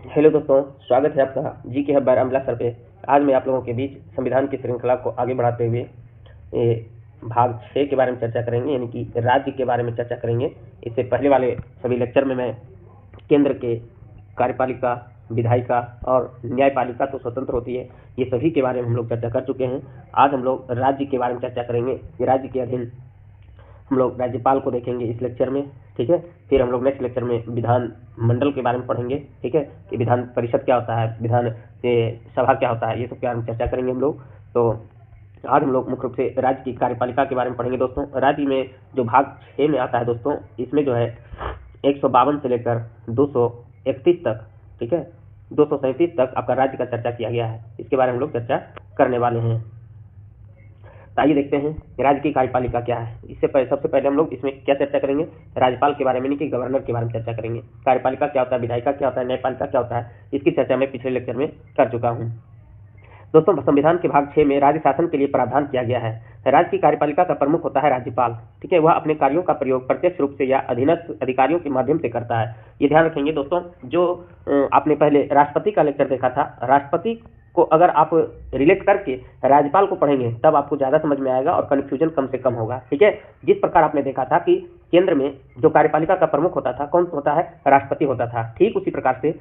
Hello दोस्तों, स्वागत है आपका जी के हब अमला सर पे। आज मैं आप लोगों के बीच संविधान की श्रृंखला को आगे बढ़ाते हुए भाग 6 के बारे में चर्चा करेंगे, यानी कि राज्य के बारे में चर्चा करेंगे। इससे पहले वाले सभी लेक्चर में मैं केंद्र के कार्यपालिका, विधायिका और न्यायपालिका तो स्वतंत्र होती है, ये सभी के बारे में हम लोग चर्चा कर चुके हैं। आज हम लोग राज्य के बारे में चर्चा करेंगे। ये राज्य के अधीन हम लोग राज्यपाल को देखेंगे इस लेक्चर में, ठीक है। फिर हम लोग नेक्स्ट लेक्चर में विधान मंडल के बारे में पढ़ेंगे, ठीक है, कि विधान परिषद क्या होता है, विधान सभा क्या होता है, ये सब के बारे में चर्चा करेंगे हम लोग। तो आज हम लोग मुख्य रूप से राज्य की कार्यपालिका के बारे में पढ़ेंगे दोस्तों। राज्य में जो भाग 6 में आता है दोस्तों, इसमें जो है 152 से लेकर 231 तक, ठीक है, 237 तक आपका राज्य का चर्चा किया गया है। इसके बारे में हम लोग चर्चा करने वाले हैं। आइए देखते हैं राज्य की कार्यपालिका क्या है। इससे पहले सबसे पहले हम लोग इसमें क्या चर्चा करेंगे, राज्यपाल के बारे में, नहीं कि गवर्नर के बारे में चर्चा करेंगे। कार्यपालिका क्या होता है, विधायिका क्या होता है, न्यायपालिका क्या होता है, इसकी चर्चा मैं पिछले लेक्चर में कर चुका हूँ दोस्तों। संविधान के भाग 6 में राज्य शासन के लिए प्रावधान किया गया है। राज्य की कार्यपालिका का प्रमुख होता है राज्यपाल, ठीक है। वह अपने कार्यों का प्रयोग प्रत्यक्ष रूप से या अधीनस्थ अधिकारियों के माध्यम से करता है। ये ध्यान रखेंगे दोस्तों, जो आपने पहले राष्ट्रपति का लेक्चर देखा था, राष्ट्रपति को अगर आप रिलेट करके राज्यपाल को पढ़ेंगे तब आपको ज्यादा समझ में आएगा और कंफ्यूजन कम से कम होगा, ठीक है। जिस प्रकार आपने देखा था कि केंद्र में जो कार्यपालिका का प्रमुख होता था, कौन होता है, राष्ट्रपति होता था, ठीक उसी प्रकार से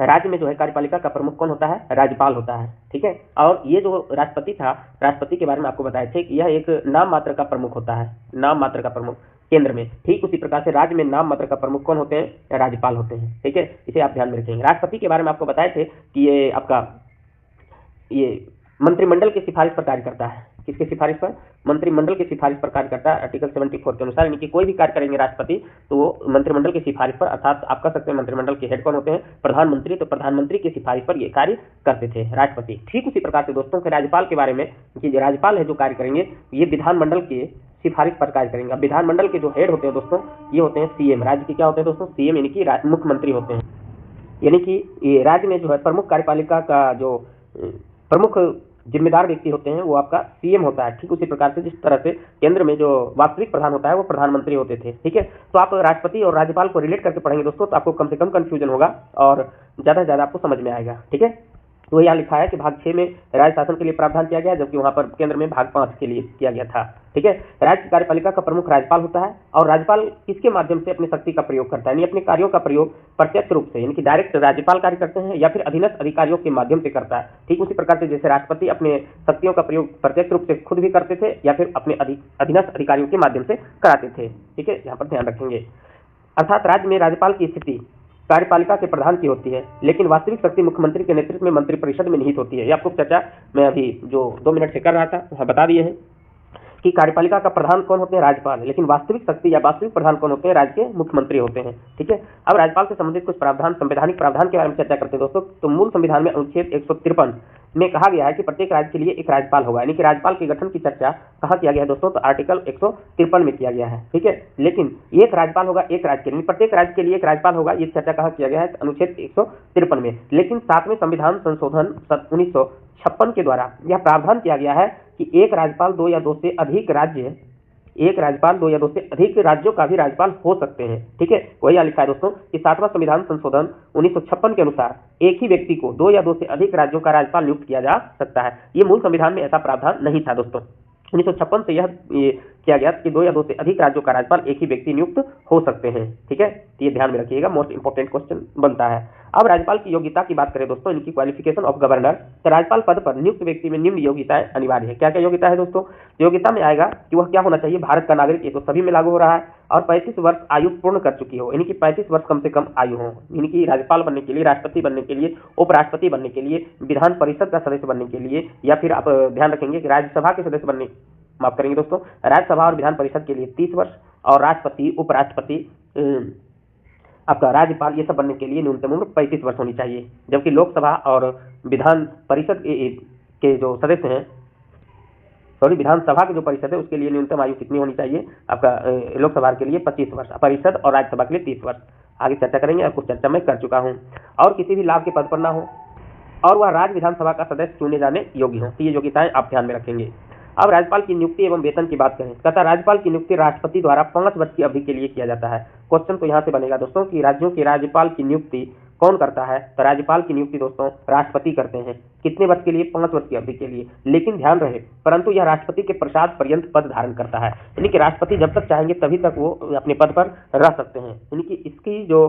राज्य में जो है कार्यपालिका का प्रमुख कौन होता है, राज्यपाल होता है, ठीक है। और ये जो राष्ट्रपति था, राष्ट्रपति के बारे में आपको बताए थे कि यह एक नाम मात्र का प्रमुख होता है, नाम मात्र का प्रमुख केंद्र में। ठीक उसी प्रकार से राज्य में नाम मात्र का प्रमुख कौन होते हैं, राज्यपाल होते हैं, ठीक है। इसे आप ध्यान में रखेंगे। राष्ट्रपति के बारे में आपको बताए थे कि ये आपका ये मंत्रिमंडल की सिफारिश पर कार्य करता है। किसके सिफारिश पर, मंत्रिमंडल की सिफारिश पर कार्य करता है। आर्टिकल 74 के अनुसार, यानी कि कोई भी कार्य करेंगे राष्ट्रपति तो वो मंत्रिमंडल की सिफारिश पर, अर्थात आप कह सकते हैं मंत्रिमंडल के हेड कौन होते हैं, प्रधानमंत्री, तो प्रधानमंत्री की सिफारिश पर ये कार्य करते थे राष्ट्रपति। ठीक उसी प्रकार से दोस्तों के राज्यपाल के बारे में, कि राज्यपाल है जो कार्य करेंगे, ये विधानमंडल के सिफारिश पर कार्य करेंगे। अब विधानमंडल के जो हेड होते हैं दोस्तों, ये होते हैं सीएम। राज्य के क्या होते हैं दोस्तों, सीएम, यानी कि मुख्यमंत्री होते हैं। यानी कि ये राज्य में जो है प्रमुख कार्यपालिका का जो प्रमुख जिम्मेदार व्यक्ति होते हैं वो आपका सीएम होता है। ठीक उसी प्रकार से जिस तरह से केंद्र में जो वास्तविक प्रधान होता है वो प्रधानमंत्री होते थे, ठीक है। तो आप राष्ट्रपति और राज्यपाल को रिलेट करके पढ़ेंगे दोस्तों, तो आपको कम से कम कंफ्यूजन होगा और ज्यादा से ज्यादा आपको समझ में आएगा, ठीक है। तो यहाँ लिखा है कि भाग 6 में राज्य शासन के लिए प्रावधान किया गया, जबकि वहां पर केंद्र में भाग 5 के लिए किया गया था, ठीक है। राज्य कार्यपालिका का प्रमुख राज्यपाल होता है और राज्यपाल किसके माध्यम से अपनी शक्ति का प्रयोग करता है, यानी अपने कार्यों का प्रयोग प्रत्यक्ष रूप से, यानी कि डायरेक्ट राज्यपाल कार्य करते हैं या फिर अधीनस्थ अधिकारियों के माध्यम से करता है। ठीक उसी प्रकार से जैसे राष्ट्रपति अपने शक्तियों का प्रयोग प्रत्यक्ष रूप से खुद भी करते थे या फिर अपने अधीनस्थ अधिकारियों के माध्यम से कराते थे, ठीक है। यहाँ पर ध्यान रखेंगे। अर्थात राज्य में राज्यपाल की स्थिति कार्यपालिका के प्रधान की होती है, लेकिन वास्तविक शक्ति मुख्यमंत्री के नेतृत्व में मंत्रिपरिषद में निहित होती है। ये आपको चर्चा मैं अभी जो 2 मिनट से कर रहा था वहाँ बता दिए हैं कि कार्यपालिका का प्रधान कौन होते हैं, राज्यपाल, लेकिन वास्तविक शक्ति या वास्तविक प्रधान कौन होते हैं, राज्य के मुख्यमंत्री होते हैं, ठीक है। अब राज्यपाल से संबंधित कुछ प्रावधान, संवैधानिक प्रावधान के बारे में चर्चा करते हैं दोस्तों। तो मूल संविधान में अनुच्छेद 153 में कहा गया है कि प्रत्येक राज्य के लिए एक राज्यपाल होगा, यानी कि राज्यपाल के गठन की चर्चा कहाँ किया गया है दोस्तों, तो आर्टिकल 153 में किया गया है, ठीक है। लेकिन एक राज्यपाल होगा एक राज्य के लिए, प्रत्येक राज्य के लिए एक राज्यपाल होगा, ये चर्चा कहाँ किया गया है, अनुच्छेद 153 में। लेकिन 7वें संविधान संशोधन 1956 के द्वारा यह प्रावधान किया गया है कि एक राज्यपाल 2 या 2 से अधिक राज्य, एक राज्यपाल 2 या 2 से अधिक राज्यों का भी राज्यपाल हो सकते हैं, ठीक है। वही लिखा है दोस्तों कि 7वां संविधान संशोधन 1956 के अनुसार एक ही व्यक्ति को 2 या 2 से अधिक राज्यों का राज्यपाल नियुक्त किया जा सकता है। ये मूल संविधान में ऐसा प्रावधान नहीं था दोस्तों। 1956 से यह किया गया कि 2 या 2 से अधिक राज्यों का राज्यपाल एक ही व्यक्ति नियुक्त हो सकते हैं, ठीक है। तो ये ध्यान में रखिएगा, मोस्ट इंपोर्टेंट क्वेश्चन बनता है। अब राज्यपाल की योग्यता की बात करें दोस्तों, इनकी क्वालिफिकेशन ऑफ गवर्नर, तो राज्यपाल पद पर नियुक्त व्यक्ति में निम्न योग्यताएं अनिवार्य है। क्या क्या योग्यता है दोस्तों, योग्यता में आएगा कि वह क्या होना चाहिए, भारत का नागरिक, ये तो सभी में लागू हो रहा है, और 35 वर्ष आयु पूर्ण कर चुकी हो, यानी कि 35 वर्ष कम से कम आयु हो, यानी कि राज्यपाल बनने के लिए, राष्ट्रपति बनने के लिए, उपराष्ट्रपति बनने के लिए, विधान परिषद का सदस्य बनने के लिए, या फिर आप ध्यान रखेंगे कि राज्यसभा के सदस्य बनने, माफ करेंगे दोस्तों, राज्यसभा और विधान परिषद के लिए 30 वर्ष, और राष्ट्रपति, उपराष्ट्रपति, आपका राज्यपाल, ये सब बनने के लिए न्यूनतम उम्र 35 वर्ष होनी चाहिए। जबकि लोकसभा और विधान परिषद के जो सदस्य हैं, सॉरी, विधानसभा के जो परिषद है उसके लिए न्यूनतम आयु कितनी होनी चाहिए, आपका लोकसभा के लिए 25 वर्ष, परिषद और राज्यसभा के लिए 30 वर्ष। आगे चर्चा करेंगे, और कुछ चर्चा मैं कर चुका हूँ। और किसी भी लाभ के पद पर ना हो, और वह राज्य विधानसभा का सदस्य चुने जाने योग्य हो, तो ये योग्यताएं आप ध्यान में रखेंगे। अब राज्यपाल की नियुक्ति एवं वेतन की बात करें, तथा राज्यपाल की नियुक्ति राष्ट्रपति द्वारा 5 वर्ष की अवधि के लिए किया जाता है। क्वेश्चन तो यहाँ से बनेगा दोस्तों कि राज्यों के राज्यपाल की नियुक्ति कौन करता है? तो राज्यपाल की नियुक्ति दोस्तों राष्ट्रपति करते हैं। कितने वर्ष के लिए? 5 वर्ष की अवधि के लिए। लेकिन ध्यान रहे, परंतु यह राष्ट्रपति के प्रसाद पर्यंत पद धारण करता है, यानी कि राष्ट्रपति जब तक चाहेंगे तभी तक वो अपने पद पर रह सकते हैं। यानी कि इसकी जो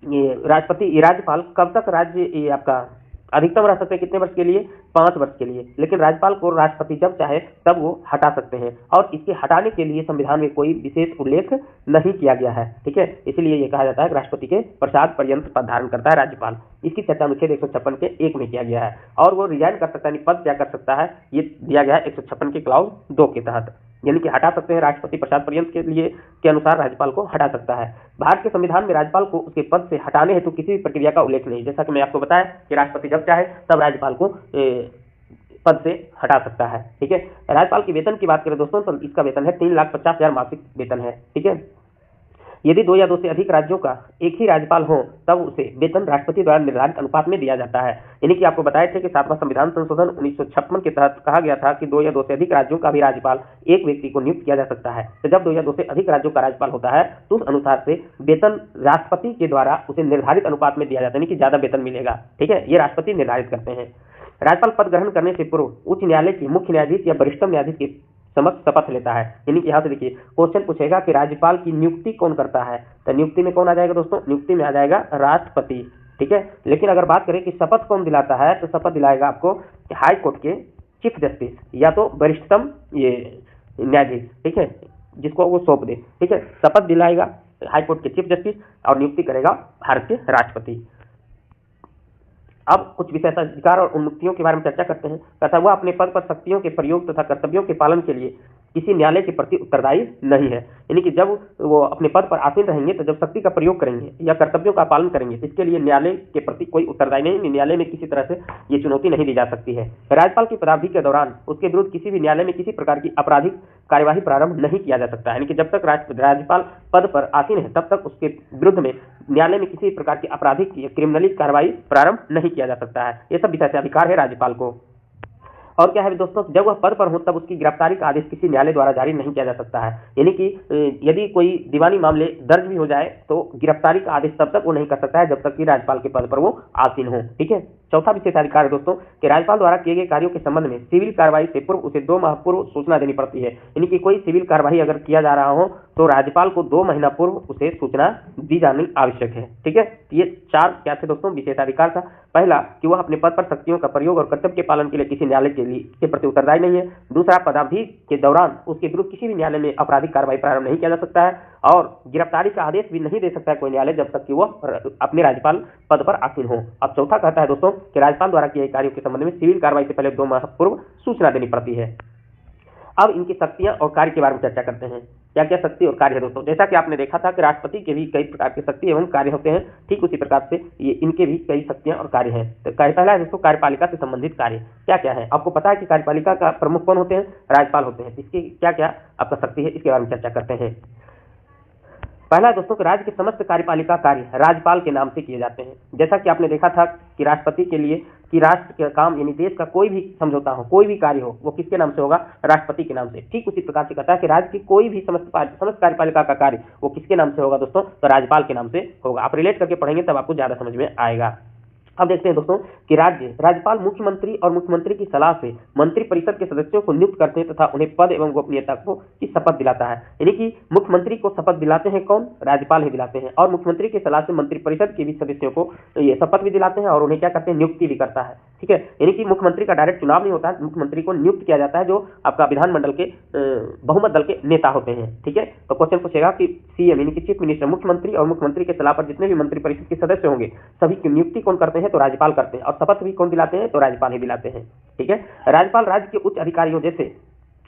ये राज्यपाल कब तक राज्य ये आपका अधिकतम रह सकते हैं कितने वर्ष के लिए? 5 वर्ष के लिए। लेकिन राज्यपाल को राष्ट्रपति जब चाहे तब वो हटा सकते हैं, और इसके हटाने के लिए संविधान में कोई विशेष उल्लेख नहीं किया गया है। ठीक है, इसलिए ये कहा जाता है कि राष्ट्रपति के प्रसाद पर्यंत पद धारण करता है राज्यपाल। इसकी चर्चा अनुच्छेद 156 के 1 में किया गया है, और वो रिजाइन कर सकता है, पद त्याग कर सकता है, ये दिया गया है 156 के क्लाउज 2 के तहत, यानी कि हटा सकते हैं। राष्ट्रपति प्रसाद पर्यंत के लिए के अनुसार राज्यपाल को हटा सकता है। भारत के संविधान में राज्यपाल को उसके पद से हटाने हेतु किसी भी प्रक्रिया का उल्लेख नहीं। जैसा कि मैं आपको बताया कि राष्ट्रपति जब चाहे तब राज्यपाल को पद से हटा सकता है। ठीक है, राज्यपाल की वेतन की बात करें दोस्तों तो इसका वेतन है 3,50,000 मासिक वेतन है। ठीक है, यदि 2 या 2 से अधिक राज्यों का एक ही राज्यपाल हो तब उसे वेतन राष्ट्रपति द्वारा निर्धारित अनुपात में दिया जाता है। यानी कि आपको बताए थे कि 7वां संविधान संशोधन 1956 के तहत कहा गया था कि 2 या 2 से अधिक राज्यों का भी राज्यपाल एक व्यक्ति को नियुक्त किया जा सकता है। तो जब 2 या 2 से अधिक राज्यों का राज्यपाल होता है तो उस अनुसार से वेतन राष्ट्रपति के द्वारा उसे निर्धारित अनुपात में दिया जाता है, यानी कि ज्यादा वेतन मिलेगा। ठीक है, ये राष्ट्रपति निर्धारित करते हैं। राज्यपाल पद ग्रहण करने से पूर्व उच्च न्यायालय के मुख्य न्यायाधीश या वरिष्ठतम न्यायाधीश के समक्ष शपथ लेता है। यानी कि यहाँ से देखिए क्वेश्चन पूछेगा कि राज्यपाल की नियुक्ति कौन करता है, तो नियुक्ति में कौन आ जाएगा दोस्तों? नियुक्ति में आ जाएगा राष्ट्रपति। ठीक है, लेकिन अगर बात करें कि शपथ कौन दिलाता है तो शपथ दिलाएगा आपको हाई कोर्ट के चीफ जस्टिस या तो वरिष्ठतम ये न्यायाधीश। ठीक है, जिसको वो सौंप दे। ठीक है, शपथ दिलाएगा हाई कोर्ट के चीफ जस्टिस और नियुक्ति करेगा भारत के राष्ट्रपति। अब कुछ विशेषाधिकार और उन्मुक्तियों के बारे में चर्चा करते हैं। तथा वह अपने पद पर शक्तियों के प्रयोग तथा कर्तव्यों के पालन के लिए किसी न्यायालय के प्रति उत्तरदायी नहीं है। यानी कि जब वो अपने पद पर आसीन रहेंगे तो जब शक्ति का प्रयोग करेंगे या कर्तव्यों का पालन करेंगे तो इसके लिए न्यायालय के प्रति कोई उत्तरदायी नहीं, न्यायालय में किसी तरह से ये चुनौती नहीं दी जा सकती है। राज्यपाल की पदावधि के दौरान उसके विरुद्ध किसी भी न्यायालय में किसी प्रकार की आपराधिक कार्यवाही प्रारंभ नहीं किया जा सकता है। यानी कि जब तक राज्यपाल पद पर आसीन है तब तक उसके विरुद्ध में न्यायालय में किसी प्रकार की आपराधिक या क्रिमिनल कार्रवाई प्रारंभ नहीं किया जा सकता है। ये सब विशेषाधिकार है राज्यपाल को। और क्या है दोस्तों, जब वह पद पर हो तब उसकी गिरफ्तारी का आदेश किसी न्यायालय द्वारा जारी नहीं किया जा सकता है। यानी कि यदि कोई दीवानी मामले दर्ज भी हो जाए तो गिरफ्तारी का आदेश तब तक वो नहीं कर सकता है जब तक कि राज्यपाल के पद पर वो आसीन हो। ठीक है, चौथा विशेषाधिकार है दोस्तों कि राज्यपाल द्वारा किए गए कार्यों के संबंध में सिविल कार्रवाई से पूर्व उसे 2 माह पूर्व सूचना देनी पड़ती है। यानी कि कोई सिविल कार्रवाई अगर किया जा रहा हो तो राज्यपाल को 2 महीना पूर्व उसे सूचना दी जानी आवश्यक है। ठीक है, ये 4 क्या थे दोस्तों विशेषाधिकार था। पहला कि वह अपने पद पर शक्तियों का प्रयोग और कर्तव्य के पालन के लिए किसी न्यायालय के प्रति उत्तरदायी नहीं है। दूसरा, पदावधि के दौरान उसके विरुद्ध किसी भी न्यायालय में आपराधिक कार्रवाई प्रारंभ नहीं किया जा सकता है, और गिरफ्तारी का आदेश भी नहीं दे सकता है कोई न्यायालय जब तक कि वह अपने राज्यपाल पद पर आसीन हो। अब चौथा कहता है दोस्तों कि राज्यपाल द्वारा किए कार्यों के संबंध में सिविल कार्रवाई से पहले 2 माह पूर्व सूचना देनी पड़ती है। अब इनकी शक्तियां और कार्य के बारे में चर्चा करते हैं। क्या क्या शक्ति और कार्य है दोस्तों? जैसा कि आपने देखा था कि राष्ट्रपति के भी कई प्रकार की शक्ति एवं कार्य होते हैं, ठीक उसी प्रकार से ये इनके भी कई शक्तियां और कार्य हैं। तो पहला है दोस्तों कार्यपालिका से संबंधित कार्य क्या क्या है। आपको पता है कि कार्यपालिका का प्रमुख कौन होते हैं? राज्यपाल होते हैं। इसकी क्या क्या आपका शक्ति है इसके बारे में चर्चा करते हैं। पहला है दोस्तों कि राज्य के समस्त कार्यपालिका कार्य राज्यपाल के नाम से किए जाते हैं। जैसा कि आपने देखा था कि राष्ट्रपति के लिए कि राष्ट्र के काम यानी देश का कोई भी समझौता हो, कोई भी कार्य हो, वो किसके नाम से होगा? राष्ट्रपति के नाम से। ठीक उसी प्रकार से कहता है कि राज्य की कोई भी समस्त कार्यपालिका का कार्य वो किसके नाम से होगा दोस्तों? तो राज्यपाल के नाम से होगा। आप रिलेट करके पढ़ेंगे तब आपको ज्यादा समझ में आएगा। अब देखते हैं दोस्तों कि राज्यपाल मुख्यमंत्री और मुख्यमंत्री की सलाह से मंत्रिपरिषद के सदस्यों को नियुक्त करते हैं तथा उन्हें पद एवं गोपनीयता की शपथ दिलाता है। यानी कि मुख्यमंत्री को शपथ दिलाते हैं कौन? राज्यपाल ही दिलाते हैं, और मुख्यमंत्री की सलाह से मंत्रिपरिषद के भी सदस्यों को ये शपथ भी दिलाते हैं और उन्हें क्या करते हैं? नियुक्ति भी करता है। ठीक है, यानी कि मुख्यमंत्री का डायरेक्ट चुनाव नहीं होता है, मुख्यमंत्री को नियुक्त किया जाता है जो आपका विधानमंडल के बहुमत दल के नेता होते हैं। ठीक है, तो क्वेश्चन पूछेगा कि सीएम यानी कि चीफ मिनिस्टर मुख्यमंत्री और मुख्यमंत्री के सलाह पर जितने भी मंत्रिपरिषद के सदस्य होंगे सभी की नियुक्ति कौन करते हैं? तो राज्यपाल करते हैं, और शपथ भी कौन दिलाते हैं? तो राज्यपाल ही दिलाते हैं। ठीक है, राज्यपाल राज्य के उच्च अधिकारियों जैसे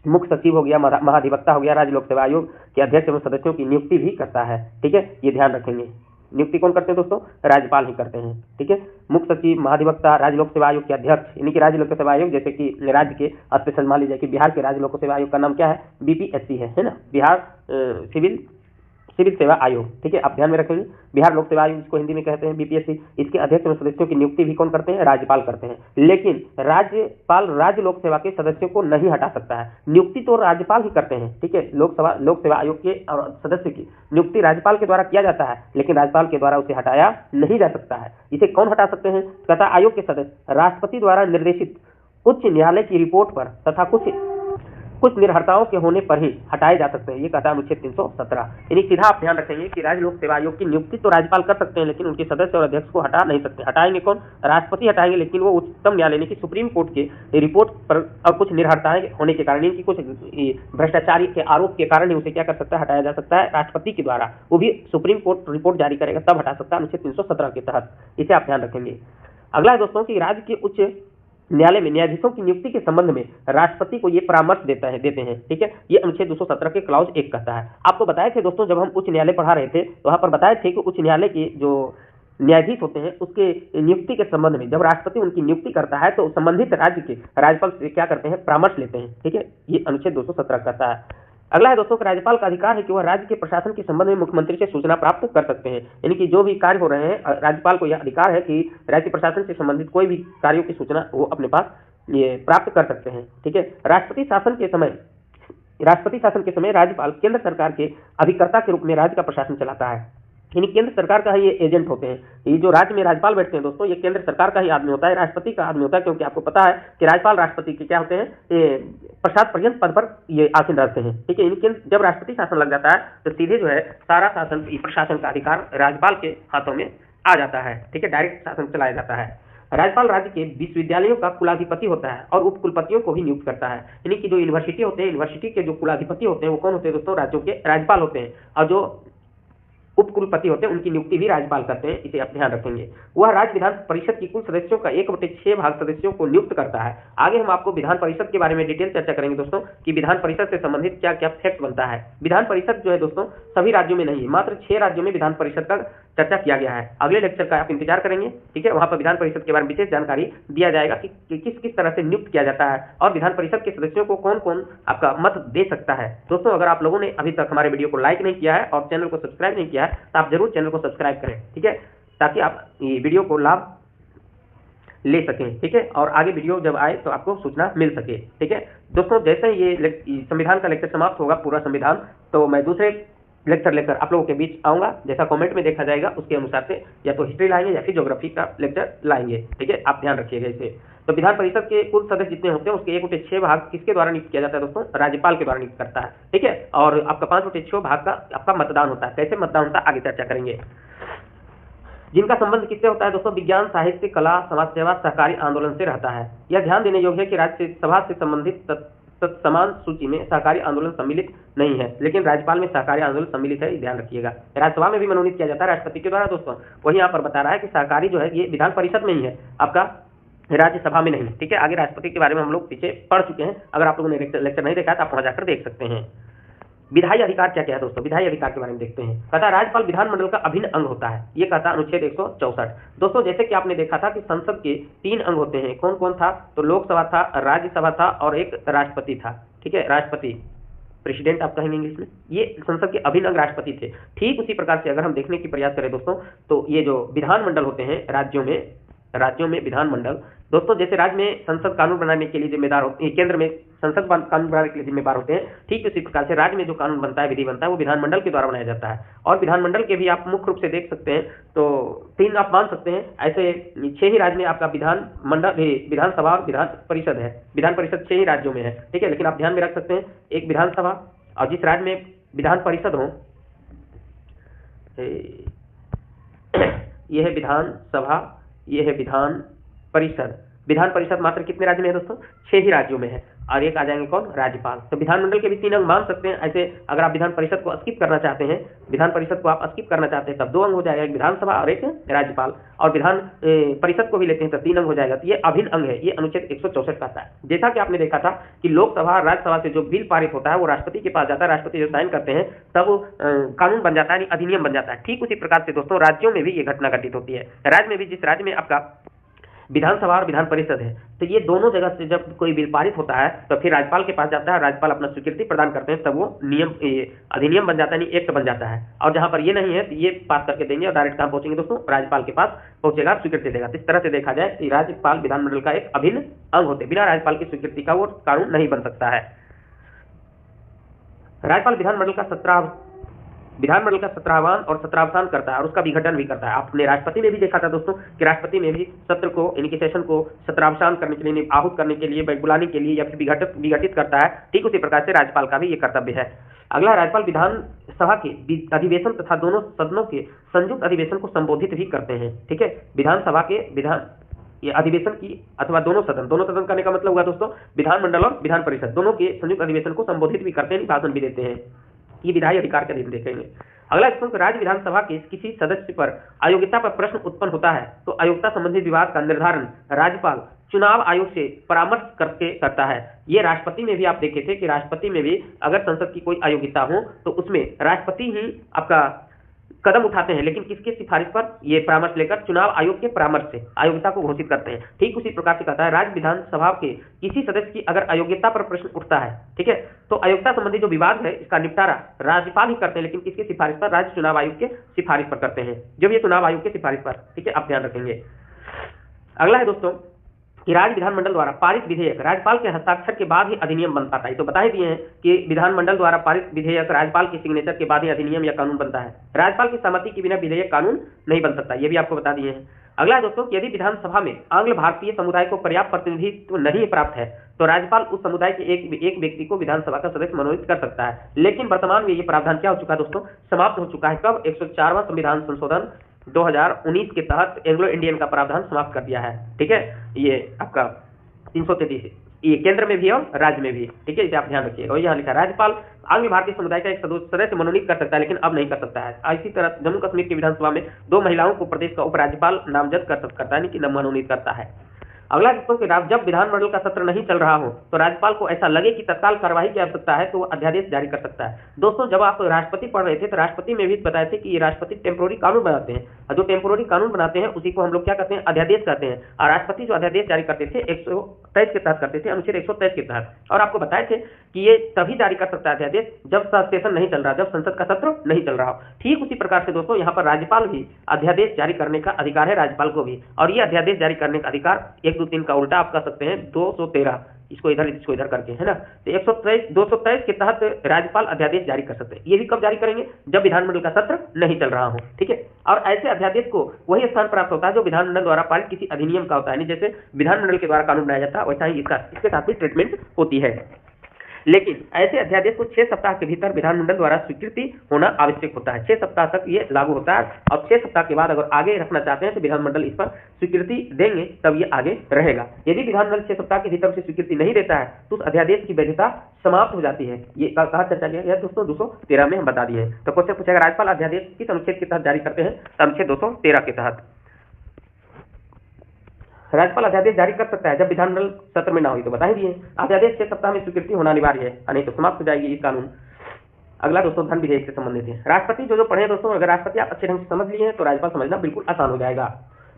मुख्य सचिव हो गया, महाधिवक्ता हो गया, राज्य लोक सेवा आयोग के अध्यक्ष एवं सदस्यों की नियुक्ति भी करता है। ठीक है, ये ध्यान रखेंगे। नियुक्ति कौन करते हैं दोस्तों? राज्यपाल ही करते हैं। ठीक है, मुख्य सचिव, महाधिवक्ता, राज्य लोक सेवा आयोग के अध्यक्ष यानी कि राज्य लोक सेवा आयोग, जैसे कि राज्य के स्पेशल मान लीजिए कि बिहार के राज्य लोक सेवा आयोग का नाम क्या है? बीपीएससी है ना, बिहार सिविल सिविल सेवा आयोग, ठीक है, आप ध्यान में रखेंगे। बिहार लोक सेवा आयोग जिसको हिंदी में कहते हैं बीपीएससी, इसके अध्यक्ष और सदस्यों की नियुक्ति भी कौन करते हैं? राज्यपाल करते हैं। लेकिन राज्यपाल राज्य लोक सेवा के सदस्यों को नहीं हटा सकता है, नियुक्ति तो राज्यपाल ही करते हैं, ठीक है। लोक सेवा आयोग के सदस्य की नियुक्ति राज्यपाल के द्वारा किया जाता है, लेकिन राज्यपाल के द्वारा उसे हटाया नहीं जा सकता है। इसे कौन हटा सकते हैं? कहता आयोग के सदस्य राष्ट्रपति द्वारा निर्देशित उच्च न्यायालय की रिपोर्ट पर तथा कुछ निर्भरताओं के होने पर ही हटाए जा सकते हैं। ये कहता है अनुच्छेद 317। यानी सीधा आप ध्यान रखेंगे कि राज्य लोक सेवा आयोग की नियुक्ति तो राज्यपाल कर सकते हैं, लेकिन उनके सदस्य और अध्यक्ष को हटा नहीं सकते। हटाएंगे कौन? राष्ट्रपति हटाएंगे, लेकिन वो उच्चतम न्यायालय की सुप्रीम कोर्ट के रिपोर्ट पर और कुछ निर्भरताएं होने के कारण, इनकी कुछ भ्रष्टाचार के आरोप के कारण ही उसे क्या कर सकता है? हटाया जा सकता है राष्ट्रपति के द्वारा, वो भी सुप्रीम कोर्ट रिपोर्ट जारी करेगा तब हटा सकता है अनुच्छेद 317 के तहत। इसे आप ध्यान रखेंगे। अगला है दोस्तों कि राज्य के उच्च न्यायालय में न्यायाधीशों की नियुक्ति के संबंध में राष्ट्रपति को ये परामर्श देते हैं, ठीक है। ये अनुच्छेद 217 के क्लॉज 1 कहता है। आपको बताए थे दोस्तों, जब हम उच्च न्यायालय पढ़ा रहे थे तो वहां पर बताए थे कि उच्च न्यायालय के जो न्यायाधीश होते हैं उसके नियुक्ति के संबंध में जब राष्ट्रपति उनकी नियुक्ति करता है तो संबंधित राज्य के राज्यपाल से क्या करते हैं? परामर्श लेते हैं, ठीक है। ये अनुच्छेद 217 कहता है। अगला है दोस्तों कि राज्यपाल का अधिकार है कि वह राज्य के प्रशासन के संबंध में मुख्यमंत्री से सूचना प्राप्त कर सकते हैं। यानी कि जो भी कार्य हो रहे हैं, राज्यपाल को यह अधिकार है कि राज्य प्रशासन से संबंधित कोई भी कार्यों की सूचना वो अपने पास ये प्राप्त कर सकते हैं, ठीक है। राष्ट्रपति शासन के समय राज्यपाल केंद्र सरकार के अभिकर्ता के रूप में राज्य का प्रशासन चलाता है। यानी केंद्र सरकार का ही ये एजेंट होते हैं। ये जो राज्य में राज्यपाल बैठते हैं दोस्तों, ये केंद्र सरकार का ही आदमी होता है, राष्ट्रपति का आदमी होता है, क्योंकि आपको पता है कि राज्यपाल राष्ट्रपति के क्या होते हैं? ये प्रसाद पर्यंत पद पर ये आसीन रहते हैं, ठीक है। जब राष्ट्रपति शासन लग जाता है तो सीधे जो है सारा शासन प्रशासन का अधिकार राज्यपाल के हाथों में आ जाता है, ठीक है। डायरेक्ट शासन चलाया जाता है। राज्यपाल राज्य के विश्वविद्यालयों का कुलाधिपति होता है और उपकुलपतियों को भी नियुक्त करता है। यानी कि जो यूनिवर्सिटी होते हैं, यूनिवर्सिटी के जो कुलाधिपति होते हैं वो कौन होते हैं दोस्तों? राज्यों के राज्यपाल होते हैं, और जो उपकुलपति होते हैं उनकी नियुक्ति भी राज्यपाल करते हैं। इसे आप ध्यान रखेंगे। वह राज्य विधान परिषद की कुल सदस्यों का 1/6 भाग सदस्यों को नियुक्त करता है। आगे हम आपको विधान परिषद के बारे में डिटेल चर्चा करेंगे दोस्तों कि विधान परिषद से संबंधित क्या क्या फैक्ट बनता है। विधान परिषद जो है दोस्तों सभी राज्यों में नहीं है, मात्र 6 राज्यों में विधान परिषद का चर्चा किया गया है। अगले लेक्चर का आप इंतजार करेंगे, ठीक है। वहां पर विधान परिषद के बारे में विशेष जानकारी दिया जाएगा कि किस किस तरह से नियुक्त किया जाता है और विधान परिषद के सदस्यों को कौन कौन आपका मत दे सकता है। दोस्तों अगर आप लोगों ने अभी तक हमारे वीडियो को लाइक नहीं किया है और चैनल को सब्सक्राइब नहीं किया है तो आप जरूर चैनल को सब्सक्राइब करें, ठीक है, ताकि आप ये वीडियो को लाभ ले सकें, ठीक है। और आगे वीडियो जब आए तो आपको सूचना मिल सके, ठीक है। दोस्तों जैसे ही ये संविधान का लेक्चर समाप्त होगा पूरा संविधान, तो मैं दूसरे लेक्चर लेकर आप लोगों के बीच आऊंगा। जैसा कमेंट में देखा जाएगा उसके अनुसार से या तो हिस्ट्री लाएंगे या फिर ज्योग्राफी का लेक्चर लाएंगे, ठीक है। आप ध्यान रखिएगा इसे। तो विधान परिषद के कुल सदस्य जितने होते हैं उसके 1/6 भाग किसके द्वारा नियुक्त किया जाता है दोस्तों? राज्यपाल के द्वारा नियुक्त करता है, ठीक है। और आपका 5/6 भाग का आपका मतदान होता है। कैसे मतदान होता है आगे चर्चा करेंगे। जिनका संबंध किससे होता है दोस्तों? विज्ञान, साहित्य, कला, समाज सेवा, सहकारी आंदोलन से रहता है। यह ध्यान देने योग्य है कि राज्यसभा से संबंधित समान सूची में सहकारी आंदोलन सम्मिलित नहीं है, लेकिन राज्यपाल में सहकारी आंदोलन सम्मिलित है, ध्यान रखिएगा। राज्यसभा में भी मनोनीत किया जाता है राष्ट्रपति के द्वारा दोस्तों। वही यहाँ पर बता रहा है कि सहकारी जो है ये विधान परिषद में ही है, आपका राज्यसभा में नहीं, ठीक है। आगे राष्ट्रपति के बारे में हम लोग पीछे पढ़ चुके हैं, अगर आप लोगों ने लेक्चर नहीं देखा तो आप वहां जाकर देख सकते हैं। विधायी अधिकार क्या क्या है दोस्तों? विधायी अधिकार के बारे में देखते हैं। कहता है राज्यपाल विधानमंडल का अभिन्न अंग होता है, ये कहता है अनुच्छेद 164। दोस्तों जैसे कि आपने देखा था कि संसद के 3 अंग होते हैं, कौन कौन था? तो लोकसभा था, राज्यसभा था और एक राष्ट्रपति था, ठीक है। राष्ट्रपति, प्रेसिडेंट आप कहेंगे इंग्लिश में, ये संसद के अभिन्न अंग राष्ट्रपति थे। ठीक उसी प्रकार से अगर हम देखने की प्रयास करें दोस्तों तो ये जो विधानमंडल होते हैं राज्यों में विधानमंडल दोस्तों, जैसे राज्य में संसद कानून बनाने के लिए जिम्मेदार होते हैं, केंद्र में संसद कानून बनाने के लिए जिम्मेदार होते हैं, ठीक उसी प्रकार से राज्य में जो कानून बनता है, विधि बनता है, वो विधानमंडल के द्वारा बनाया जाता है। और विधानमंडल के भी आप मुख्य रूप से देख सकते हैं तो 3 आप मान सकते हैं। ऐसे 6 ही राज्य में आपका विधानसभा और विधान परिषद है। विधान परिषद 6 ही राज्यों में है, ठीक है। लेकिन आप ध्यान में रख सकते हैं एक विधानसभा, और जिस राज्य में विधान परिषद हो, यह है विधानसभा, यह है विधान परिषद। विधान परिषद मात्र कितने राज्य में है दोस्तों? 6 ही राज्यों में है। और एक आ जाएंगे कौन? राज्यपाल। तो विधानमंडल के भी 3 अंग मान सकते हैं। ऐसे अगर आप विधान परिषद को स्किप करना चाहते हैं, विधान परिषद को आप स्किप करना चाहते हैं तब 2 अंग हो जाएगा, एक विधानसभा और एक राज्यपाल। और विधान परिषद को भी लेते हैं तो 3 अंग हो जाएगा। तो ये अभिन्न अंग है, ये अनुच्छेद 164 कहता है। जैसा कि आपने देखा था कि लोकसभा राज्यसभा से जो बिल पारित होता है वो राष्ट्रपति के पास जाता है, राष्ट्रपति जो साइन करते हैं तब कानून बन जाता है, अधिनियम बन जाता है। ठीक उसी प्रकार से दोस्तों राज्यों में भी ये घटना घटित होती है। राज्य में भी जिस राज्य में आपका विधानसभा और विधान परिषद है, तो ये दोनों जगह से जब कोई बिल पारित होता है तो फिर राज्यपाल के पास जाता है, राज्यपाल अपना स्वीकृति प्रदान करते हैं, तब वो नियम अधिनियम बन जाता है, यानी एक्ट बन जाता है। और जहां पर ये नहीं है तो ये पास करके देंगे और डायरेक्ट कहां पहुंचेंगे दोस्तों, राज्यपाल के पास पहुंचेगा, स्वीकृति देगा। तो इस तरह से देखा जाए कि राज्यपाल विधानमंडल का एक अभिन्न अंग होते हैं, बिना राज्यपाल की स्वीकृति का वो कानून नहीं बन सकता है। राज्यपाल विधानमंडल का 17वां और 17वां करता है और उसका विघटन भी करता है। आपने राष्ट्रपति में भी देखा था दोस्तों कि राष्ट्रपति में भी सत्र को यानी कि सेशन को 17वां करने के लिए, आहूत करने के लिए, बुलाने के लिए या फिर विघटित करता है। ठीक उसी प्रकार से राज्यपाल का भी ये कर्तव्य है। अगला, राज्यपाल विधानसभा के अधिवेशन तथा दोनों सदनों के संयुक्त अधिवेशन को संबोधित भी करते हैं। ठीक है, विधानसभा के ये अधिवेशन की अथवा दोनों सदन करने का मतलब हुआ दोस्तों विधानमंडल और विधान परिषद दोनों के संयुक्त अधिवेशन को संबोधित भी करते हैं, भाषण भी देते हैं। ये विधायी अधिकार के अधीन देखेंगे। अगला, राज्य विधानसभा के किसी सदस्य पर अयोग्यता पर प्रश्न उत्पन्न होता है तो अयोग्यता संबंधी विवाद का निर्धारण राज्यपाल चुनाव आयोग से परामर्श करके करता है। ये राष्ट्रपति में भी आप देखे थे कि राष्ट्रपति में भी अगर संसद की कोई अयोग्यता हो तो उसमें राष्ट्रपति ही आपका कदम उठाते हैं, लेकिन किसके सिफारिश पर, ये परामर्श लेकर चुनाव आयोग के परामर्श से अयोग्यता को घोषित करते हैं। ठीक उसी प्रकार से कहता है राज्य विधानसभा के किसी सदस्य की अगर अयोग्यता पर प्रश्न उठता है, ठीक है, तो अयोग्यता संबंधी जो विवाद है इसका निपटारा राज्यपाल ही करते हैं, लेकिन किसके सिफारिश पर, राज्य चुनाव आयोग के सिफारिश पर करते हैं, जब ये चुनाव आयोग के सिफारिश पर। ठीक है, आप ध्यान रखेंगे। अगला है दोस्तों कि राज्य विधानमंडल द्वारा पारित विधेयक राज्यपाल के हस्ताक्षर के बाद ही अधिनियम बन पाता है। तो बता ही दिए हैं कि विधानमंडल द्वारा पारित विधेयक राज्यपाल के सिग्नेचर के बाद ही अधिनियम या कानून बनता है। राज्यपाल की सहमति के बिना विधेयक कानून नहीं बन सकता, ये भी आपको बता दिए हैं। अगला है दोस्तों, यदि विधानसभा में आंग्ल भारतीय समुदाय को पर्याप्त प्रतिनिधित्व नहीं प्राप्त है तो राज्यपाल उस समुदाय के एक व्यक्ति को विधानसभा का सदस्य मनोनीत कर सकता है। लेकिन वर्तमान में ये प्रावधान क्या हो चुका है दोस्तों, समाप्त हो चुका है। कब? 104वां संविधान संशोधन 2019 के तहत एंग्लो इंडियन का प्रावधान समाप्त कर दिया है। ठीक है, ये आपका 333 ये केंद्र में भी और राज्य में भी। ठीक है, इसे आप ध्यान रखिएगा। और यहाँ लिखा राज्यपाल आंग्ल भारतीय समुदाय का एक सदस्य मनोनीत कर सकता है, लेकिन अब नहीं कर सकता है। इसी तरह जम्मू कश्मीर की विधानसभा में 2 महिलाओं को प्रदेश का उपराज्यपाल नामजद करता है, कि मनोनीत करता है। अगला दोस्तों कि जब विधानमंडल का सत्र नहीं चल रहा हो तो राज्यपाल को ऐसा लगे कि तत्काल कार्रवाई की आवश्यकता है तो वो अध्यादेश जारी कर सकता है। दोस्तों, जब आप राष्ट्रपति पढ़ रहे थे तो राष्ट्रपति में भी बताए थे कि ये राष्ट्रपति टेम्पोररी कानून बनाते हैं, और जो टेम्पोररी कानून बनाते हैं उसी को हम लोग क्या कहते हैं, अध्यादेश कहते हैं। और राष्ट्रपति जो अध्यादेश जारी करते थे 123 के तहत करते थे, अनुच्छेद 123 के तहत। और आपको बताए थे कि ये तभी जारी कर सकता है अध्यादेश जब सेशन नहीं चल रहा, जब संसद का सत्र नहीं चल रहा हो। ठीक उसी प्रकार से दोस्तों यहाँ पर राज्यपाल भी अध्यादेश जारी करने का अधिकार है, राज्यपाल को भी। और ये अध्यादेश जारी करने का अधिकार 1, 2, 3 का उल्टा आप कर सकते हैं 213, इसको इधर करके, है ना। तो 223 के तहत राज्यपाल अध्यादेश जारी कर सकते हैं। ये भी कब जारी करेंगे, जब विधानमंडल का सत्र नहीं चल रहा हो। ठीक है, और ऐसे अध्यादेश को वही स्थान प्राप्त होता है जो विधानमंडल द्वारा पारित किसी अधिनियम का होता है। जैसे विधानमंडल के द्वारा कानून बनाया जाता है वैसा ही इसके साथ भी ट्रीटमेंट होती है। लेकिन ऐसे अध्यादेश को 6 सप्ताह के भीतर विधानमंडल द्वारा स्वीकृति होना आवश्यक होता है। 6 सप्ताह तक ये लागू होता है, और 6 सप्ताह के बाद अगर आगे रखना चाहते हैं तो विधानमंडल इस पर स्वीकृति देंगे, तब ये आगे रहेगा। यदि विधानमंडल 6 सप्ताह के भीतर से स्वीकृति नहीं देता है तो उस अध्यादेश की वैधता समाप्त हो जाती है। ये कहा चर्चा किया गया दोस्तों 213 में हम बता दिए हैं। तो क्वेश्चन पूछेगा राज्यपाल अध्यादेश किस अनुच्छेद के तहत जारी करते हैं, अनुच्छेद 213 के तहत। राज्यपाल अध्यादेश जारी कर सकता है जब विधानमंडल सत्र में ना हुई, तो बता ही दिए। अध्यादेश 6 सप्ताह में स्वीकृति होना अनिवार्य है, नहीं तो समाप्त हो जाएगी ये कानून। अगला दोस्तों धन विधेयक से संबंधित है। राष्ट्रपति जो पढ़े दोस्तों, अगर राष्ट्रपति आप अच्छे ढंग से समझ लिए हैं तो राज्यपाल समझना बिल्कुल आसान हो जाएगा।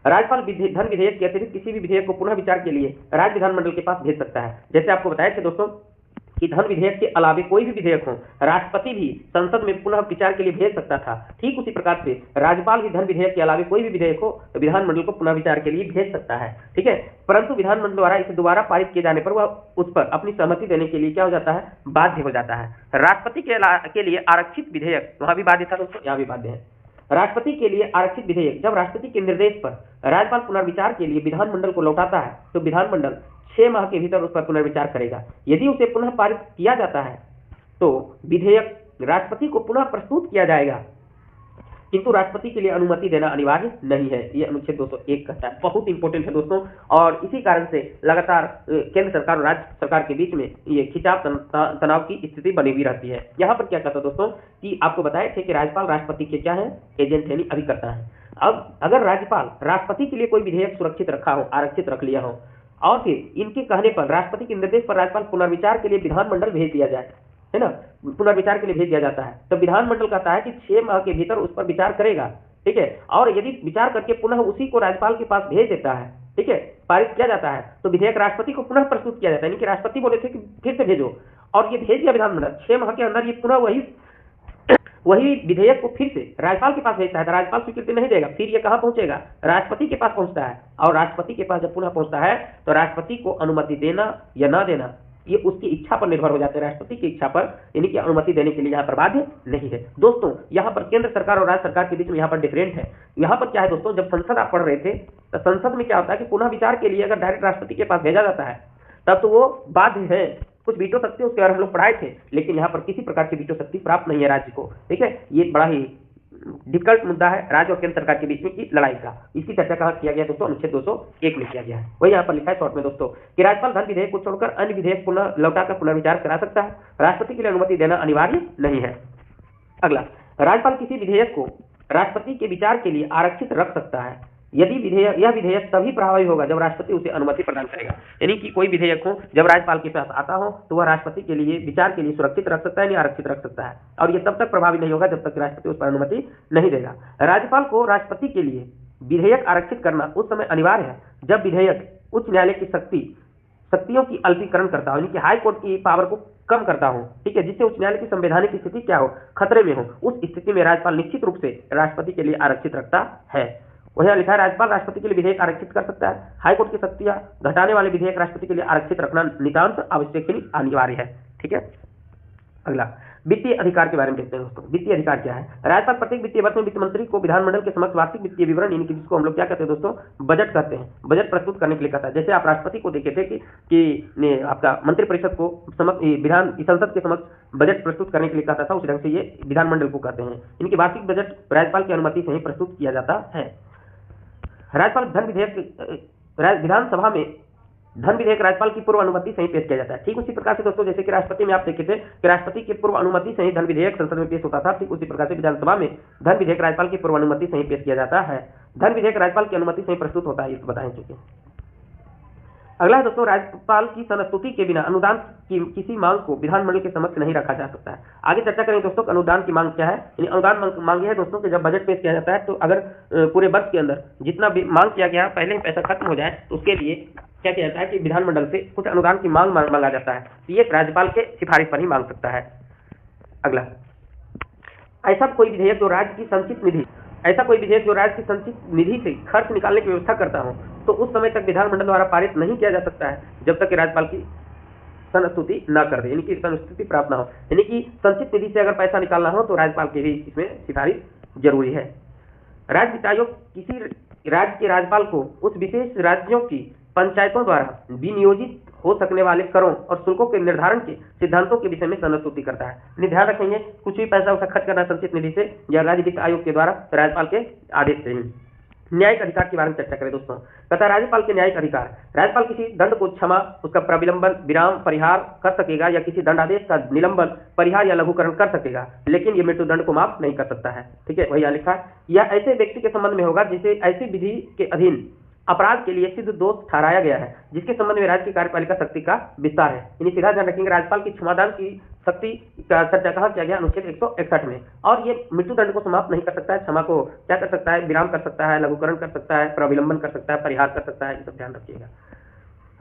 राज्यपाल धन विधेयक के अतिरिक्त किसी भी विधेयक को पुनः विचार के लिए राज्य विधानमंडल के पास भेज सकता है। जैसे आपको बताया थे दोस्तों कि धन विधेयक के अलावे कोई भी विधेयक हो राष्ट्रपति भी संसद में पुनः विचार के लिए भेज सकता था। ठीक उसी प्रकार से राज्यपाल भी धन विधेयक के अलावे कोई भी विधेयक हो तो विधानमंडल को पुनः विचार के लिए भेज सकता है। ठीक है, परंतु विधानमंडल द्वारा इसे दोबारा पारित किए जाने पर वह उस पर अपनी सहमति देने के लिए क्या हो जाता है, बाध्य हो जाता है। राष्ट्रपति के लिए आरक्षित विधेयक, वहां भी बाध्य था दोस्तों, यहाँ भी बाध्य है। राष्ट्रपति के लिए आरक्षित विधेयक जब राष्ट्रपति के निर्देश पर राज्यपाल पुनर्विचार के लिए विधानमंडल को लौटाता है तो विधानमंडल 6 माह के भीतर उस पर पुनर्विचार करेगा। यदि उसे पुनः पारित किया जाता है तो विधेयक राष्ट्रपति को पुनः प्रस्तुत किया जाएगा, किंतु राष्ट्रपति के लिए अनुमति देना अनिवार्य नहीं है। ये अनुच्छेद 201 कहता है। बहुत इंपॉर्टेंट है दोस्तों, और इसी कारण से लगातार केंद्र सरकार और राज्य सरकार के बीच में ये खिंचाव तनाव की स्थिति बनी हुई रहती है। यहाँ पर क्या कहता है दोस्तों कि आपको बताए थे कि राज्यपाल राष्ट्रपति के क्या है, एजेंट यानी अभिकर्ता है। अब अगर राज्यपाल राष्ट्रपति के लिए कोई विधेयक सुरक्षित रखा हो, आरक्षित रख लिया हो, और फिर इनके कहने पर राष्ट्रपति के निर्देश पर राज्यपाल पुनर्विचार के लिए विधानमंडल भेज दिया जाए, है ना, पुनर्विचार के लिए भेज दिया जाता है, तो विधानमंडल कहता है कि 6 माह के भीतर उस पर विचार करेगा। ठीक है, और यदि विचार करके पुनः उसी को राज्यपाल के पास भेज देता है, ठीक है, पारित किया जाता है, तो विधेयक राष्ट्रपति को पुनः प्रस्तुत किया जाता है। यानी कि राष्ट्रपति बोले थे कि फिर से भेजो, और ये भेज दिया विधानमंडल, 6 माह के अंदर ये पुनः वही विधेयक को फिर से राज्यपाल के पास भेजता है, तो राज्यपाल स्वीकृति नहीं देगा, फिर ये कहाँ पहुंचेगा, राष्ट्रपति के पास पहुंचता है, और राष्ट्रपति के पास जब पुनः पहुंचता है तो राष्ट्रपति को अनुमति देना या ना देना ये उसकी इच्छा पर निर्भर हो जाता है, राष्ट्रपति की इच्छा पर, यानी कि अनुमति देने के लिए यहाँ पर बाध्य नहीं है। दोस्तों यहाँ पर केंद्र सरकार और राज्य सरकार के बीच में यहाँ पर डिफरेंट है। यहाँ पर क्या है दोस्तों, जब संसद आप पढ़ रहे थे तो संसद में क्या होता है कि पुनः विचार के लिए अगर डायरेक्ट राष्ट्रपति के पास भेजा जाता है तब तो वो बाध्य है, कुछ वीटो शक्ति उसके बारे में हम लोग पढ़ाए थे, लेकिन यहाँ पर किसी प्रकार की वीटो शक्ति प्राप्त नहीं है राज्य को। ठीक है, ये बड़ा ही डिफिकल्ट मुद्दा है राज्य और केंद्र सरकार के बीच में की लड़ाई का। इसकी चर्चा कहाँ किया गया दोस्तों, अनुच्छेद 201 में किया गया है। वही यहाँ पर लिखा है शॉर्ट में दोस्तों कि राज्यपाल धन विधेयक को छोड़कर अन्य विधेयक पुनः लौटाकर पुनर्विचार करा सकता है, राष्ट्रपति के लिए अनुमति देना अनिवार्य नहीं है। अगला, राज्यपाल किसी विधेयक को राष्ट्रपति के विचार के लिए आरक्षित रख सकता है यदि यह विधेयक तभी प्रभावी होगा जब राष्ट्रपति उसे अनुमति प्रदान करेगा। यानी कि कोई विधेयक हो जब राज्यपाल के पास आता हो तो वह राष्ट्रपति के लिए विचार के लिए सुरक्षित रख सकता है या आरक्षित रख सकता है, और यह तब तक प्रभावी नहीं होगा जब तक राष्ट्रपति उस पर अनुमति नहीं देगा। राज्यपाल को राष्ट्रपति के लिए विधेयक आरक्षित करना उस समय अनिवार्य है जब विधेयक उच्च न्यायालय की शक्तियों की अल्पीकरण करता हो, यानी कि हाई कोर्ट की पावर को कम करता हो, ठीक है, जिससे उच्च न्यायालय की संवैधानिक स्थिति क्या हो, खतरे में हो। उस स्थिति में राज्यपाल निश्चित रूप से राष्ट्रपति के लिए आरक्षित रखता है। वही लिखा है, राज्यपाल राष्ट्रपति के लिए विधेयक आरक्षित कर सकता है। हाईकोर्ट की शक्तियां घटाने वाले विधेयक राष्ट्रपति के लिए आरक्षित रखना नितांत आवश्यक अनिवार्य है। ठीक है, अगला वित्तीय अधिकार के बारे में देखते हैं दोस्तों। वित्तीय अधिकार क्या है? राज्यपाल प्रत्येक वित्तीय वर्ष में वित्त मंत्री को विधानमंडल के समक्ष वार्षिक वित्तीय विवरण, यानी कि जिसको हम लोग क्या कहते हैं दोस्तों, बजट कहते हैं, बजट प्रस्तुत करने के लिए कहता है। जैसे आप राष्ट्रपति को देखे थे कि आपका मंत्रिपरिषद को संसद के समक्ष बजट प्रस्तुत करने के लिए कहता था, उसी ढंग से ये विधानमंडल को कहते हैं। इनकी वार्षिक बजट राज्यपाल की अनुमति से ही प्रस्तुत किया जाता है। राज्यपाल धन विधेयक विधानसभा में धन विधेयक राज्यपाल की पूर्व अनुमति से ही पेश किया जाता है। ठीक उसी प्रकार से दोस्तों, जैसे कि राष्ट्रपति में आप देखे थे कि राष्ट्रपति की पूर्व अनुमति से ही धन विधेयक संसद में पेश होता था, ठीक उसी प्रकार से विधानसभा में धन विधेयक राज्यपाल की पूर्व अनुमति से ही पेश किया जाता है। धन विधेयक राज्यपाल की अनुमति से ही प्रस्तुत होता है, ये बताएं चुके। अगला है दोस्तों, राज्यपाल की संस्तुति के बिना अनुदान की किसी मांग को विधानमंडल के समक्ष नहीं रखा जा सकता है। आगे चर्चा करेंगे दोस्तों कि अनुदान की मांग क्या है। यानी अनुदान मांग है दोस्तों कि जब बजट पेश किया जाता है तो अगर पूरे वर्ष के अंदर जितना भी मांग किया गया पहले ही पैसा खत्म हो जाए तो उसके लिए क्या किया जाता है कि विधानमंडल से कुछ अनुदान की मांग मांगा जाता है। तो ये राज्यपाल के सिफारिश पर ही मांग सकता है। अगला, ऐसा कोई विधेयक जो राज्य की संचित निधि से खर्च निकालने की व्यवस्था करता हो तो उस समय तक विधानमंडल द्वारा पारित नहीं किया जा सकता है जब तक कि राज्यपाल की संस्तुति न कर दे, यानी कि संस्तुति प्राप्त न हो। यानी कि संचित निधि से अगर पैसा निकालना हो तो राज्यपाल की भी इसमें सिफारिश जरूरी है। राज्य वित्त आयोग किसी राज्य के राज्यपाल को उस विशेष राज्यों की पंचायतों द्वारा विनियोजित हो सकने वाले करों और शुल्कों के निर्धारण के सिद्धांतों के विषय में संस्तुति करता है। ध्यान रखेंगे, कुछ भी पैसा उसे खर्च करना संचित निधि से या राज्य वित्त आयोग के द्वारा राज्यपाल के आदेश से ही। न्यायिक अधिकार के बारे में चर्चा करें दोस्तों। कहता है राज्यपाल के न्यायिक अधिकार, राज्यपाल किसी दंड को क्षमा, उसका प्रविलंबन, विराम, परिहार कर सकेगा या किसी दंडादेश का निलंबन, परिहार या लघुकरण कर सकेगा, लेकिन ये मृत्यु दंड को माफ नहीं कर सकता है। ठीक है, वही लिखा है, यह ऐसे व्यक्ति के संबंध में होगा जिसे ऐसी विधि के अधीन अपराध के लिए सिद्ध दोष ठहराया गया है जिसके संबंध में राज्य की कार्यपालिका शक्ति का विस्तार है। यानी सीधा ध्यान रखेंगे, राज्यपाल की क्षमादान की शक्ति का चर्चा कहाँ किया गया, अनुच्छेद 161 में। और ये मृत्यु दंड को समाप्त नहीं कर सकता है, क्षमा को क्या कर सकता है, विराम कर सकता है, लघुकरण कर सकता है, प्रविलंबन कर सकता है, परिहार कर सकता है, ये सब ध्यान रखिएगा।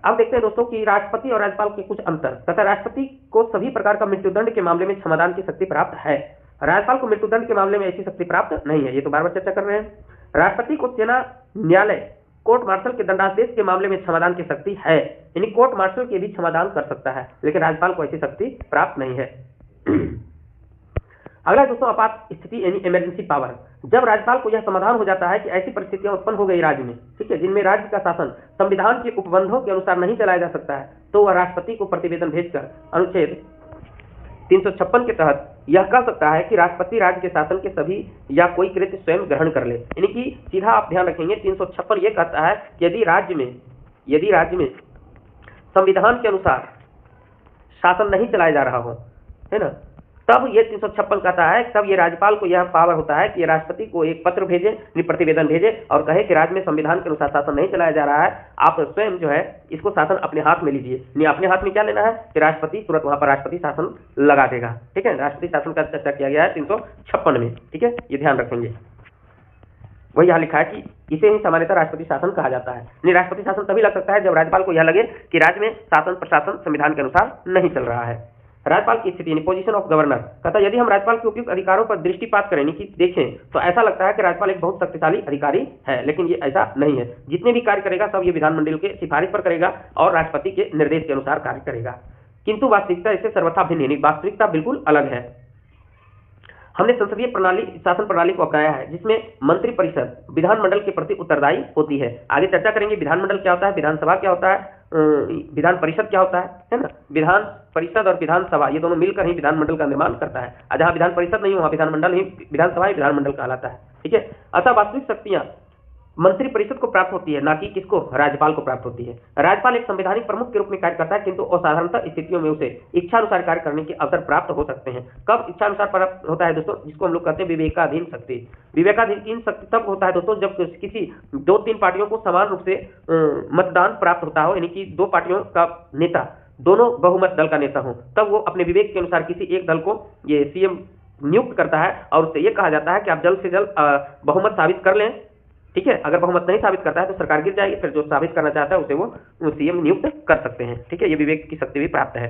अब देखते हैं दोस्तों कि राष्ट्रपति और राज्यपाल के कुछ अंतर। तथा राष्ट्रपति को सभी प्रकार का मृत्युदंड के मामले में क्षमादान की शक्ति प्राप्त है, राज्यपाल को मृत्युदंड के मामले में ऐसी शक्ति प्राप्त नहीं है। ये तो बार बार चर्चा कर रहे हैं। राष्ट्रपति को सेना, न्यायालय, कोर्ट मार्शल के दंडादेश के मामले में क्षमादान की शक्ति है, यानी कोर्ट मार्शल के भी क्षमादान कर सकता है, लेकिन राज्यपाल को ऐसी शक्ति प्राप्त नहीं है। अगला दोस्तों, आपात स्थिति यानी इमरजेंसी पावर। जब राज्यपाल को यह समाधान हो जाता है कि ऐसी परिस्थितियां उत्पन्न हो गई राज्य में, ठीक है, जिनमें राज्य का शासन संविधान के उपबंधों के अनुसार नहीं चलाया जा सकता है, तो वह राष्ट्रपति को प्रतिवेदन भेजकर अनुच्छेद 356 के तहत यह कह सकता है कि राष्ट्रपति राज्य के शासन के सभी या कोई कृत्य स्वयं ग्रहण कर ले। यानी कि सीधा आप ध्यान रखेंगे, 356 ये कहता है कि यदि राज्य में संविधान के अनुसार शासन नहीं चलाया जा रहा हो, है ना, तब ये 356 कहता है, तब ये राज्यपाल को यह पावर होता है कि राष्ट्रपति को एक पत्र भेजे, प्रतिवेदन भेजे और कहे कि राज्य में संविधान के अनुसार शासन नहीं चलाया जा रहा है, आप स्वयं जो है इसको शासन अपने हाथ में लीजिए। नहीं, अपने हाथ में क्या लेना है कि राष्ट्रपति तुरंत वहां पर राष्ट्रपति शासन लगा देगा। ठीक है, राष्ट्रपति शासन का चर्चा किया गया है 356 में। ठीक है, ये ध्यान रखेंगे। वही यहाँ लिखा है कि इसे ही सामान्यतः राष्ट्रपति शासन कहा जाता है। नहीं, राष्ट्रपति शासन तभी लग सकता है जब राज्यपाल को यह लगे कि राज्य में शासन प्रशासन संविधान के अनुसार नहीं चल रहा है। राज्यपाल की स्थिति यानी पोजीशन ऑफ गवर्नर कहता है यदि हम राज्यपाल के उपयुक्त अधिकारों पर दृष्टिपात करें कि देखें तो ऐसा लगता है कि राज्यपाल एक बहुत शक्तिशाली अधिकारी है, लेकिन ये ऐसा नहीं है। जितने भी कार्य करेगा सब ये विधानमंडल के सिफारिश पर करेगा और राष्ट्रपति के निर्देश के अनुसार कार्य करेगा। किंतु वास्तविकता इससे सर्वथा भिन्न है, वास्तविकता बिल्कुल अलग है। हमने संसदीय प्रणाली शासन प्रणाली को अपनाया है जिसमें मंत्रिपरिषद विधानमंडल के प्रति उत्तरदायी होती है। आगे चर्चा करेंगे विधानमंडल क्या होता है, विधानसभा क्या होता है, विधान परिषद क्या होता है ना। विधान परिषद और विधानसभा ये दोनों मिलकर ही विधानमंडल का निर्माण करता है। जहां विधान परिषद नहीं वहां विधानमंडल ही विधानसभा ही विधानमंडल कहलाता है। ठीक है, अतः वास्तविक शक्तियां मंत्रिपरिषद को प्राप्त होती है, ना कि किसको, राज्यपाल को प्राप्त होती है। राज्यपाल एक संवैधानिक प्रमुख के रूप में कार्य करता है, किंतु असाधारणतः स्थितियों में उसे इच्छानुसार कार्य करने के अवसर प्राप्त हो सकते हैं। कब इच्छानुसार प्राप्त होता है दोस्तों, जिसको हम लोग कहते हैं विवेकाधीन शक्ति। विवेकाधीन शक्ति तब होता है दोस्तों जब किसी 2-3 पार्टियों को समान रूप से मतदान प्राप्त होता हो, यानी कि 2 पार्टियों का नेता दोनों बहुमत दल का नेता हो, तब वो अपने विवेक के अनुसार किसी एक दल को ये सीएम नियुक्त करता है और उससे ये कहा जाता है कि आप जल्द से जल्द बहुमत साबित कर लें। ठीक है, अगर बहुमत नहीं साबित करता है तो सरकार गिर जाएगी, फिर जो साबित करना चाहता है उसे वो सीएम नियुक्त कर सकते हैं। ठीक है, ये विवेक की शक्ति भी प्राप्त है।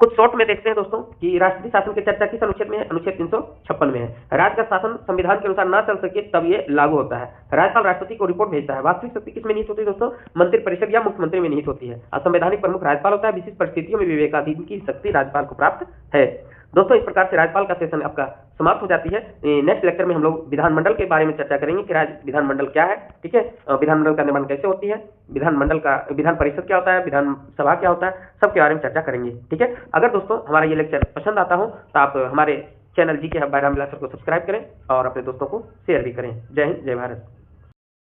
कुछ शॉर्ट में देखते हैं दोस्तों कि राष्ट्रीय शासन की चर्चा किस अनुच्छेद में है, अनुच्छेद 356 में है। राज्य का शासन संविधान के अनुसार ना चल सके तब ये लागू होता है। राज्यपाल राष्ट्रपति को रिपोर्ट भेजता है। वास्तविक शक्ति किसमें निहित होती है दोस्तों, मंत्रिपरिषद या मुख्यमंत्री में निहित होती है। असंवैधानिक प्रमुख राज्यपाल होता है। विशिष्ट परिस्थितियों में विवेकाधीन की शक्ति राज्यपाल को प्राप्त है। दोस्तों इस प्रकार से राज्यपाल का सेशन आपका समाप्त हो जाती है। नेक्स्ट लेक्चर में हम लोग विधानमंडल के बारे में चर्चा करेंगे कि विधानमंडल क्या है। ठीक है, विधानमंडल का निर्माण कैसे होती है, विधान परिषद क्या होता है, विधानसभा क्या होता है, सबके बारे में चर्चा करेंगे। ठीक है, अगर दोस्तों हमारा ये लेक्चर पसंद आता हो तो आप हमारे चैनल जी के हब बाय रामविलास सर को सब्सक्राइब करें और अपने दोस्तों को शेयर भी करें। जय हिंद, जय भारत।